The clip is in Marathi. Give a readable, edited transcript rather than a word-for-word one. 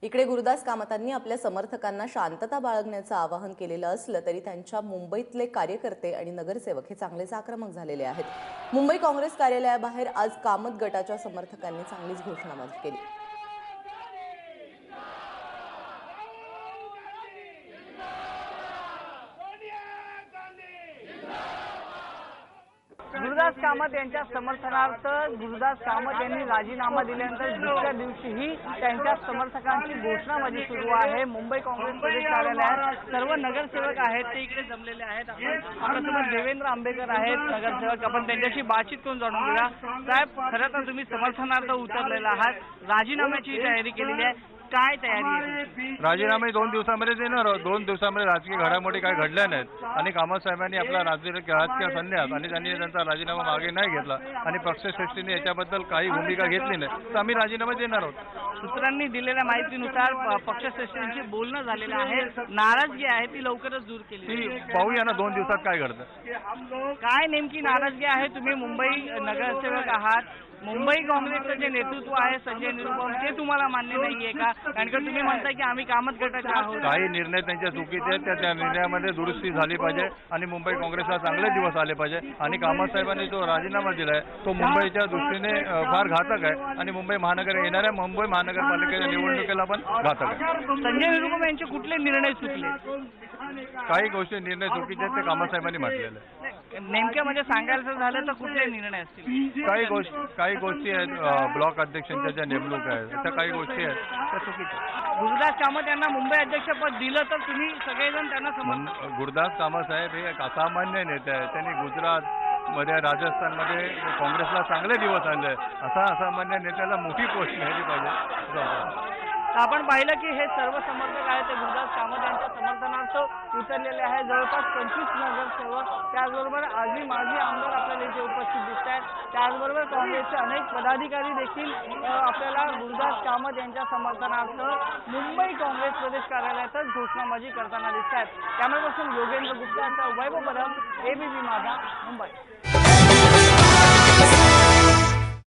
इकडे गुरुदास कामतांनी आपल्या समर्थकांना शांतता बाळगण्याचं आवाहन केलेलं असलं तरी त्यांच्या मुंबईतले कार्यकर्ते आणि नगरसेवक हे चांगलेच आक्रमक झालेले आहेत। मुंबई काँग्रेस कार्यालयाबाहेर आज कामत गटाच्या समर्थकांनी चांगलीच घोषणाबाजी केली। गुरुदास कामत यांच्या समर्थनार्थ गुरुदास कामत यांनी राजीनामा दिल्यानंतर दुसऱ्या दिवशीही त्यांच्या समर्थकांची घोषणाबाजी सुरू आहे। मुंबई काँग्रेस प्रदेश कार्यालयात सर्व नगरसेवक आहेत ते इकडे जमलेले आहेत। आपल्यासोबत देवेंद्र आंबेकर आहेत नगरसेवक, आपण त्यांच्याशी बातचीत करून जाणून घेऊया। साहेब, खरं तर तुम्ही समर्थनार्थ उतरलेला आहात, राजीनाम्याची तयारी केलेली आहे, काय तयारी आहे? राजीनामे 2 दिवसांमध्ये देणार आहोत। 2 दिवसांमध्ये राजकीय घडामोडी काय घडल्या नाहीत आणि कामत साहेबांनी आपला राजकीय संन्यास आणि त्यांनी त्यांचा राजीनामा मागे नाही घेतला आणि पक्षश्रेष्ठीने याच्याबद्दल काही भूमिका घेतली नाही, तर आम्ही राजीनामा देणार आहोत। सूत्रांनी दिलेल्या माहितीनुसार पक्षश्रेष्ठींची बोलणं झालेलं आहे, नाराजगी आहे ती लवकरच दूर केली ती पाहूया ना 2 दिवसात काय घडतं। काय नेमकी नाराजगी आहे? तुम्ही मुंबई नगरसेवक आहात, मुंबई काँग्रेसचं जे नेतृत्व आहे संजय निरुपम ते तुम्हाला मान्य नाहीये का? कारण की तुम्ही म्हणताय की आम्ही कामत गटाचे आहोत। काही निर्णय त्यांच्या चुकीचे आहेत, त्या निर्णयामध्ये दुरुस्ती झाली पाहिजे आणि मुंबई काँग्रेसला चांगले दिवस आले पाहिजे आणि कामत साहेबांनी जो राजीनामा दिलाय तो मुंबईच्या दृष्टीने फार घातक आहे आणि मुंबई महानगरपालिकेच्या निवडणुकीला पण घातक आहे। संजय निरुपम यांचे कुठले निर्णय चुकले? काही गोष्टी निर्णय चुकीचे आहेत ते कामत साहेबांनी म्हटलेले आहे। नेमक्या म्हणजे सांगायचं झालं तर कुठले निर्णय असतील? काही गोष्टी आहेत, ब्लॉक अध्यक्षांच्या ज्या नेमणूक आहेत त्या काही गोष्टी आहेत त्या चुकीच्या। गुरुदास कामत यांना मुंबई अध्यक्षपद दिलं तर तुम्ही सगळेजण त्यांना गुरुदास कामत साहेब हे एक असामान्य नेते आहेत। त्यांनी गुजरातमध्ये राजस्थानमध्ये काँग्रेसला चांगले दिवस आणले, असा असामान्य नेत्याला मोठी पोस्ट मिळाली पाहिजे। आपण पाहिलं की हे सर्व समर्थक आहेत ते गुरुदास कामत यांच्या समर्थनार्थ उतरलेले आहेत। जवळपास 25 नगरसेवक, त्याचबरोबर आजी माजी आमदार आपल्याला इथे उपस्थित दिसत आहेत। त्याचबरोबर काँग्रेसचे अनेक पदाधिकारी देखील आपल्याला गुरुदास कामत यांच्या समर्थनार्थ मुंबई काँग्रेस प्रदेश कार्यालयातच घोषणाबाजी करताना दिसत आहेत। कॅमेरापर्सन योगेंद्र गुप्ता, वैभव पदम, ABP माझा, मुंबई।